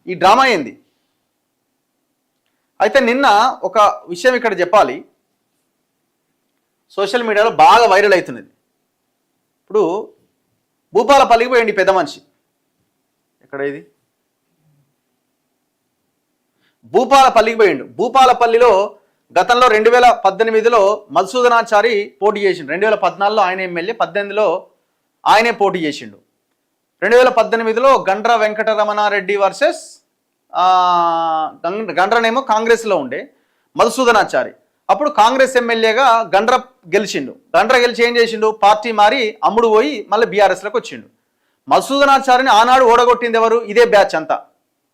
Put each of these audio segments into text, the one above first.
ఈ డ్రామా ఏంది? అయితే నిన్న ఒక విషయం ఇక్కడ చెప్పాలి, సోషల్ మీడియాలో బాగా వైరల్ అవుతున్నది. ఇప్పుడు భూపాలపల్లికి పోయండి పెద్ద మనిషి, ఎక్కడ ఇది, భూపాలపల్లికి పోయిండు. భూపాలపల్లిలో గతంలో 2018లో మధుసూదనాచారి పోటీ చేసిండు. 2014లో ఆయన ఎమ్మెల్యే, 18లో ఆయనే పోటీ చేసిండు. 2018లో గండ్ర వెంకటరమణారెడ్డి వర్సెస్ గండ్రనేమో కాంగ్రెస్లో ఉండే మధుసూదనాచారి. అప్పుడు కాంగ్రెస్ ఎమ్మెల్యేగా గండ్ర గెలిచిండు. గండ్ర గెలిచి ఏం చేసిండు, పార్టీ మారి అమ్ముడు పోయి మళ్ళీ బీఆర్ఎస్లోకి వచ్చిండు. మధుసూదనాచారిని ఆనాడు ఓడగొట్టింది ఎవరు? ఇదే బ్యాచ్ అంతా,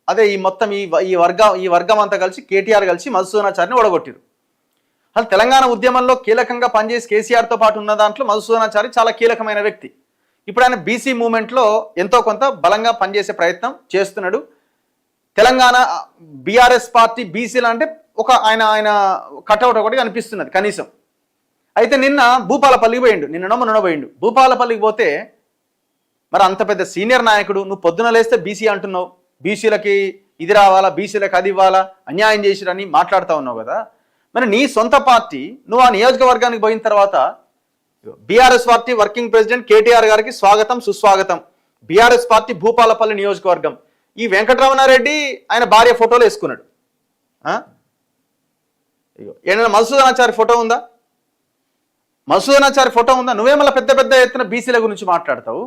అదే ఈ మొత్తం ఈ వర్గం అంతా కలిసి కేటీఆర్ కలిసి మధుసూదనాచారిని ఓడగొట్టిరు. అసలు తెలంగాణ ఉద్యమంలో కీలకంగా పనిచేసి కేసీఆర్తో పాటు ఉన్న దాంట్లో మధుసూదనాచారి చాలా కీలకమైన వ్యక్తి. ఇప్పుడు ఆయన బీసీ మూవ్మెంట్లో ఎంతో కొంత బలంగా పనిచేసే ప్రయత్నం చేస్తున్నాడు. తెలంగాణ బీఆర్ఎస్ పార్టీ బీసీలు అంటే ఒక ఆయన కటౌట్ ఒకటి కనిపిస్తున్నది కనీసం. అయితే నిన్న భూపాలపల్లికి పోయిండు, మొన్న పోయిండు. భూపాలపల్లికి పోతే మరి అంత పెద్ద సీనియర్ నాయకుడు, నువ్వు పొద్దున లేస్తే బీసీ అంటున్నావు, బీసీలకి ఇది రావాలా, బీసీలకు అది ఇవ్వాలా, అన్యాయం చేసిరని మాట్లాడుతూ ఉన్నావు కదా. మరి నీ సొంత పార్టీ నువ్వు ఆ నియోజకవర్గానికి పోయిన తర్వాత BRS party working president KTR గారికి స్వాగతం సుస్వాగతం, బీఆర్ఎస్ పార్టీ భూపాలపల్లి నియోజకవర్గం. ఈ వెంకటరమణారెడ్డి ఆయన భార్య ఫోటోలు వేసుకున్నాడు. ఏదైనా మధుసూదనాచారి ఫోటో ఉందా? మధుసూదనాచారి ఫోటో ఉందా? నువ్వేమన్నా పెద్ద పెద్ద ఎత్తున బీసీల గురించి మాట్లాడతావు,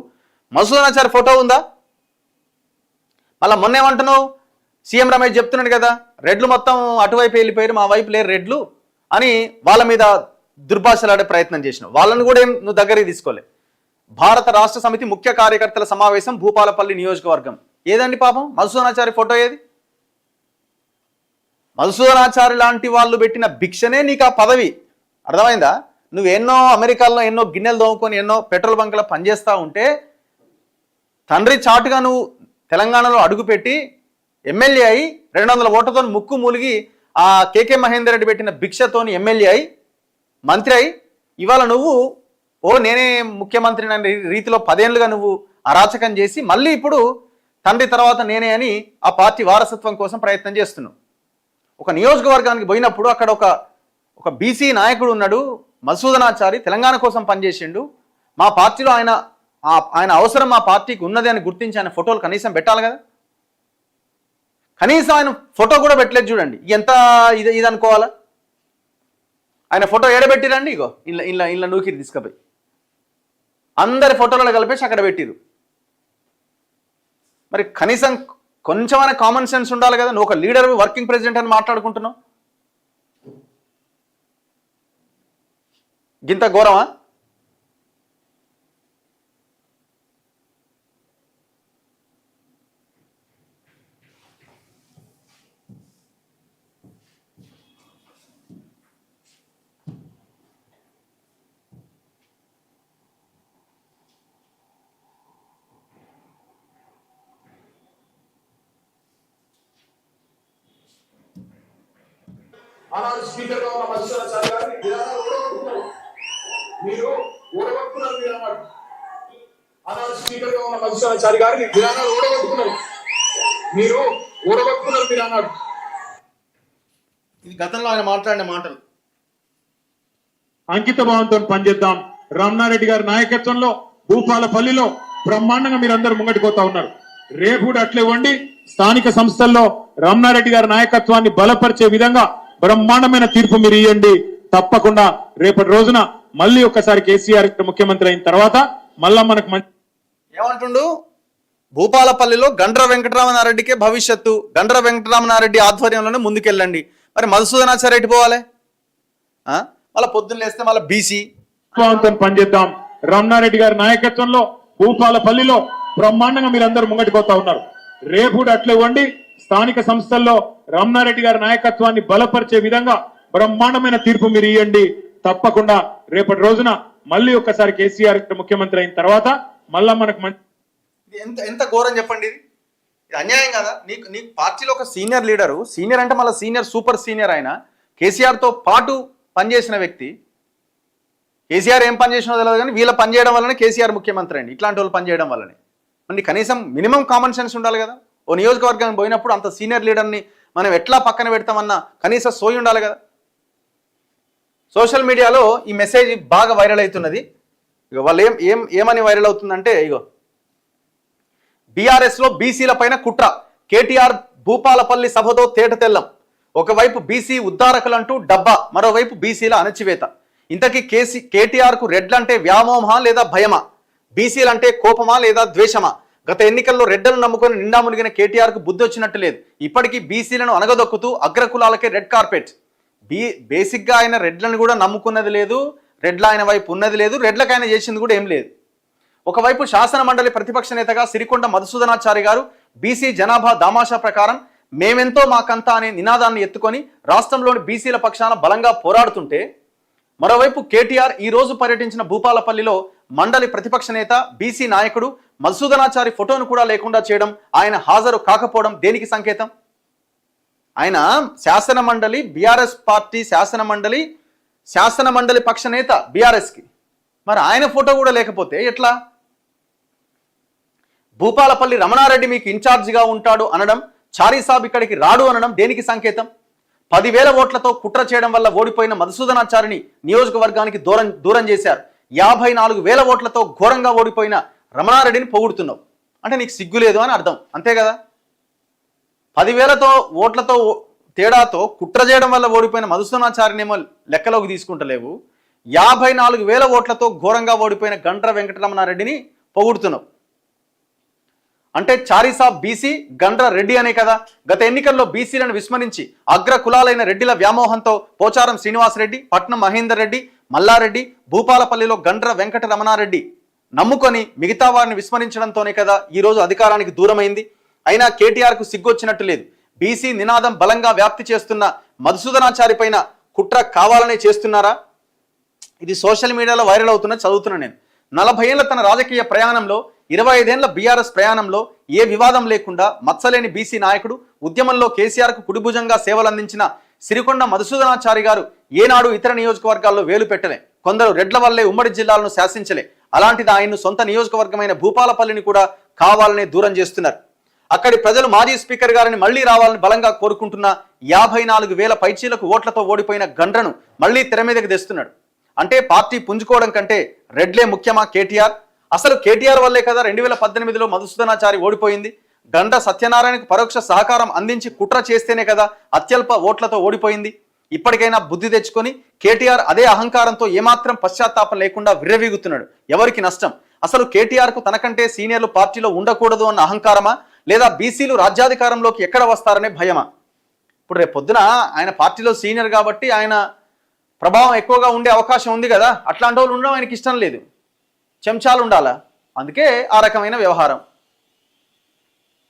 మధుసూదనాచారి ఫోటో ఉందా? మళ్ళీ మొన్న ఏమంటున్నావు, సీఎం రమేష్ చెప్తున్నాడు కదా, రెడ్లు మొత్తం అటువైపు వెళ్ళిపోయారు, మా వైపు లేరు రెడ్లు అని వాళ్ళ మీద దుర్భాషలాడే ప్రయత్నం చేసినావు. వాళ్ళని కూడా ఏం నువ్వు దగ్గరికి తీసుకోలే. భారత రాష్ట్ర సమితి ముఖ్య కార్యకర్తల సమావేశం భూపాలపల్లి నియోజకవర్గం, ఏదండి పాపం మధుసూదనాచారి ఫోటో ఏది? మధుసూదనాచారి లాంటి వాళ్ళు పెట్టిన భిక్షనే నీకు ఆ పదవి, అర్థమైందా? నువ్వు ఎన్నో అమెరికాలో ఎన్నో గిన్నెలు దోముకొని ఎన్నో పెట్రోల్ బంకులో పనిచేస్తూ ఉంటే తండ్రి చాటుగా నువ్వు తెలంగాణలో అడుగుపెట్టి ఎమ్మెల్యే అయి 200 ఓట్లతో ముక్కు మూలిగి ఆ కేకే మహేందర్ రెడ్డి పెట్టిన భిక్షతోని ఎమ్మెల్యే అయి మంత్రి అయి ఇవాళ నువ్వు నేనే ముఖ్యమంత్రి అనే రీతిలో 10 ఏళ్ళుగా నువ్వు అరాచకం చేసి మళ్ళీ ఇప్పుడు తండ్రి తర్వాత నేనే అని ఆ పార్టీ వారసత్వం కోసం ప్రయత్నం చేస్తున్నావు. ఒక నియోజకవర్గానికి పోయినప్పుడు అక్కడ ఒక బీసీ నాయకుడు ఉన్నాడు, మధుసూదనాచారి, తెలంగాణ కోసం పనిచేసిండు, మా పార్టీలో ఆయన అవసరం మా పార్టీకి ఉన్నది అని గుర్తించి ఆయన ఫోటోలు కనీసం పెట్టాలి కదా. కనీసం ఆయన ఫోటో కూడా పెట్టలేదు. చూడండి ఎంత ఇది అనుకోవాలా. ఆయన ఫోటో ఏడబెట్టిరండి, ఇగో ఇలా నూకిరి తీసుకుపోయి అందరి ఫోటోలలో కలిపేసి అక్కడ పెట్టిరు. మరి కనీసం కొంచెమైనా కామన్ సెన్స్ ఉండాలి కదా. నువ్వు ఒక లీడర్, వర్కింగ్ ప్రెసిడెంట్ అని మాట్లాడుకుంటున్నావు, గింత ఘోరమా? ఆనాడు స్పీకర్ గా ఉన్న మధుసూదనాచారి గారిని మీరు ఓడగొట్టుకున్నారు. మీరు అన్నాడు ఆనాడు స్పీకర్ గా ఉన్న మధుసూదనాచారి గారిని ఓడగొట్టుకున్నారు, మీరు ఓడగొట్టుకున్నారు మీరు అన్నాడు. ఇది గతంలో ఆయన మాట్లాడిన మాటలు. అంకిత భావంతో పనిచేద్దాం. రమణారెడ్డి గారి నాయకత్వంలో భూపాలపల్లిలో బ్రహ్మాండంగా మీరందరూ ముంగటిపోతా ఉన్నారు. రేపు కూడా అట్లే ఇవ్వండి. స్థానిక సంస్థల్లో రమణారెడ్డి గారి నాయకత్వాన్ని బలపరిచే విధంగా బ్రహ్మాండమైన తీర్పు మీరు ఇవ్వండి. తప్పకుండా రేపటి రోజున మళ్ళీ ఒక్కసారి కేసీఆర్ ముఖ్యమంత్రి అయిన తర్వాత మళ్ళా మనకు ఏమంటుండు, భూపాలపల్లిలో గండ్ర వెంకటరమణారెడ్డికే భవిష్యత్తు, గండ్ర వెంకటరమణారెడ్డి ఆధ్వర్యంలోనే ముందుకెళ్ళండి. మరి మధుసూదనాచారి ఎటు పోవాలి? మళ్ళీ పొద్దున్న లేస్తే మళ్ళీ బీసీ పనిచేద్దాం. రమణారెడ్డి గారి నాయకత్వంలో భూపాలపల్లిలో బ్రహ్మాండంగా మీరందరూ ముంగటిపోతా ఉన్నారు. రేపు కూడా అట్లే ఇవ్వండి. స్థానిక సంస్థల్లో రమణారెడ్డి గారి నాయకత్వాన్ని బలపరిచే విధంగా బ్రహ్మాండమైన తీర్పు మీరు ఇవ్వండి. తప్పకుండా రేపటి రోజున మళ్ళీ ఒక్కసారి కేసీఆర్ ముఖ్యమంత్రి అయిన తర్వాత మళ్ళా మనకు ఎంత ఘోరం చెప్పండి. ఇది అన్యాయం కదా. నీకు పార్టీలో ఒక సీనియర్ లీడరు, సీనియర్ అంటే మళ్ళీ సీనియర్ సూపర్ సీనియర్ ఆయన, కేసీఆర్తో పాటు పనిచేసిన వ్యక్తి. కేసీఆర్ ఏం పనిచేసినో తెలియదు కానీ వీళ్ళ పనిచేయడం వల్లనే కేసీఆర్ ముఖ్యమంత్రి అండి. ఇట్లాంటి వాళ్ళు పనిచేయడం వల్లనే. మరి కనీసం మినిమం కామన్ సెన్స్ ఉండాలి కదా. ఓ నియోజకవర్గానికి పోయినప్పుడు అంత సీనియర్ లీడర్ని మనం ఎట్లా పక్కన పెడతామన్నా కనీస సోయి ఉండాలి కదా. సోషల్ మీడియాలో ఈ మెసేజ్ బాగా వైరల్ అవుతున్నది. ఇక వాళ్ళు ఏమని వైరల్ అవుతుందంటే, ఇగో బీఆర్ఎస్లో బీసీల పైన కుట్ర, కేటీఆర్ భూపాలపల్లి సభతో తేట తెల్లం. ఒకవైపు బీసీ ఉద్ధారకులంటూ డబ్బా, మరోవైపు బీసీల అణచివేత. ఇంతకీ కేటీఆర్కు రెడ్లంటే వ్యామోహమా లేదా భయమా? బీసీలంటే కోపమా లేదా ద్వేషమా? గత ఎన్నికల్లో రెడ్లను నమ్ముకొని నిండా మునిగిన కేటీఆర్కు బుద్ధి వచ్చినట్టు లేదు. ఇప్పటికీ బీసీలను అనగదొక్కుతూ అగ్రకులాలకే రెడ్ కార్పెట్. బేసిక్గా ఆయన రెడ్లను కూడా నమ్ముకున్నది లేదు, రెడ్ల ఆయన వైపు ఉన్నది లేదు, రెడ్లకు ఆయన చేసింది కూడా ఏం లేదు. ఒకవైపు శాసన మండలి ప్రతిపక్ష నేతగా సిరికొండ మధుసూదనాచారి గారు బీసీ జనాభా దామాషా ప్రకారం మేమెంతో మాకంతా అనే నినాదాన్ని ఎత్తుకొని రాష్ట్రంలోని బీసీల పక్షాన బలంగా పోరాడుతుంటే, మరోవైపు కేటీఆర్ ఈ రోజు పర్యటించిన భూపాలపల్లిలో మండలి ప్రతిపక్ష నేత బీసీ నాయకుడు మధుసూదనాచారి ఫోటోను కూడా లేకుండా చేయడం, ఆయన హాజరు కాకపోవడం దేనికి సంకేతం? ఆయన శాసన మండలి బీఆర్ఎస్ పార్టీ శాసన మండలి పక్ష నేత బీఆర్ఎస్కి, మరి ఆయన ఫోటో కూడా లేకపోతే ఎట్లా? భూపాలపల్లి రమణారెడ్డి మీకు ఇన్ఛార్జిగా ఉంటాడు అనడం, చారీసాబ్ ఇక్కడికి రాడు అనడం దేనికి సంకేతం? 10,000 ఓట్లతో కుట్ర చేయడం వల్ల ఓడిపోయిన మధుసూదనాచారిని నియోజకవర్గానికి దూరం చేశారు. 54,000 ఓట్లతో ఘోరంగా ఓడిపోయిన రమణారెడ్డిని పొగుడుతున్నావు అంటే నీకు సిగ్గు లేదు అని అర్థం, అంతే కదా. 10,000 ఓట్లతో తేడాతో కుట్ర చేయడం వల్ల ఓడిపోయిన మధుసూదనాచారిని ఏమో లెక్కలోకి తీసుకుంటలేవు, 54,000 ఓట్లతో ఘోరంగా ఓడిపోయిన గండ్ర వెంకటరమణారెడ్డిని పొగుడుతున్నావు అంటే చారీసాబ్ బీసీ, గండ్ర రెడ్డి అనే కదా. గత ఎన్నికల్లో బీసీలను విస్మరించి అగ్ర కులాలైన రెడ్డిల వ్యామోహంతో పోచారం శ్రీనివాసరెడ్డి, పట్నం మహేందర్ రెడ్డి, మల్లారెడ్డి, భూపాలపల్లిలో గండ్ర వెంకటరమణారెడ్డి నమ్ముకొని మిగతా వారిని విస్మరించడంతోనే కదా ఈరోజు అధికారానికి దూరమైంది. అయినా కేటీఆర్కు సిగ్గొచ్చినట్టు లేదు. బీసీ నినాదం బలంగా వ్యాప్తి చేస్తున్న మధుసూదనాచారి పైన కుట్ర కావాలనే చేస్తున్నారా? ఇది సోషల్ మీడియాలో వైరల్ అవుతున్న చదువుతున్నా నేను. 40 ఏళ్ల తన రాజకీయ ప్రయాణంలో 25 ఏళ్ల బీఆర్ఎస్ ప్రయాణంలో ఏ వివాదం లేకుండా మత్సలేని బీసీ నాయకుడు, ఉద్యమంలో కేసీఆర్కు కుడిభుజంగా సేవలందించిన సిరికొండ మధుసూదనాచారి గారు ఏనాడు ఇతర నియోజకవర్గాల్లో వేలు పెట్టలే. కొందరు రెడ్ల వల్లే ఉమ్మడి జిల్లాలను శాసించలే. అలాంటిది ఆయన్ను సొంత నియోజకవర్గమైన భూపాలపల్లిని కూడా కావాలనే దూరం చేస్తున్నారు. అక్కడి ప్రజలు మాజీ స్పీకర్ గారిని మళ్లీ రావాలని బలంగా కోరుకుంటున్న 54,000 పైచీలకు ఓట్లతో ఓడిపోయిన గండ్రను మళ్లీ తెర మీదకి తెస్తున్నాడు. అంటే పార్టీ పుంజుకోవడం కంటే రెడ్లే ముఖ్యమా కేటీఆర్? అసలు కేటీఆర్ వల్లే కదా 2018లో మధుసూదనాచారి ఓడిపోయింది. గండ్ర సత్యనారాయణకు పరోక్ష సహకారం అందించి కుట్ర చేస్తేనే కదా అత్యల్ప ఓట్లతో ఓడిపోయింది. ఇప్పటికైనా బుద్ధి తెచ్చుకొని కేటీఆర్ అదే అహంకారంతో ఏమాత్రం పశ్చాత్తాపం లేకుండా విర్రవీగుతున్నాడు. ఎవరికి నష్టం? అసలు కేటీఆర్కు తనకంటే సీనియర్లు పార్టీలో ఉండకూడదు అన్న అహంకారమా, లేదా బీసీలు రాజ్యాధికారంలోకి ఎక్కడ వస్తారనే భయమా? ఇప్పుడు రేపు పొద్దున ఆయన పార్టీలో సీనియర్ కాబట్టి ఆయన ప్రభావం ఎక్కువగా ఉండే అవకాశం ఉంది కదా, అట్లాంటి వాళ్ళు ఉండడం ఆయనకి ఇష్టం లేదు, చెంచాలు ఉండాలా, అందుకే ఆ రకమైన వ్యవహారం.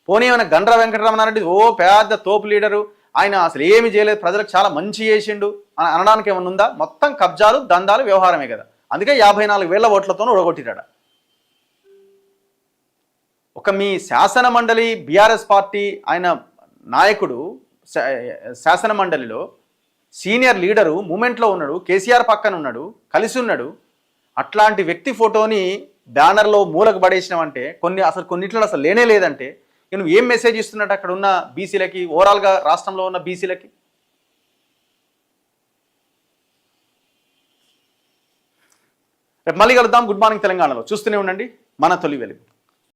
పోనీ ఏమైనా గండ్ర వెంకటరమణారెడ్డి ఓ పెద్ద తోపు లీడరు, ఆయన అసలు ఏమి చేయలేదు, ప్రజలకు చాలా మంచి చేసిండు అని అనడానికి ఏమైనా ఉందా? మొత్తం కబ్జాలు, దందాలు, వ్యవహారమే కదా. అందుకే 54,000 ఓట్లతోనూ ఓడగొట్టిరాడ. ఒక మీ శాసన మండలి బీఆర్ఎస్ పార్టీ ఆయన నాయకుడు శాసన మండలిలో సీనియర్ లీడరు మూమెంట్లో ఉన్నాడు, కేసీఆర్ పక్కన ఉన్నాడు, కలిసి ఉన్నాడు. అట్లాంటి వ్యక్తి ఫోటోని బ్యానర్లో మూలకు పడేసినామంటే కొన్నిట్లో అసలు లేనే లేదంటే నువ్వు ఏం మెసేజ్ ఇస్తున్నట్టు అక్కడ ఉన్న బీసీలకి, ఓవరాల్గా రాష్ట్రంలో ఉన్న బీసీలకి? రేపు మళ్ళీ కలుద్దాం. గుడ్ మార్నింగ్ తెలంగాణలో చూస్తూనే ఉండండి మన తొలి వెలుగు.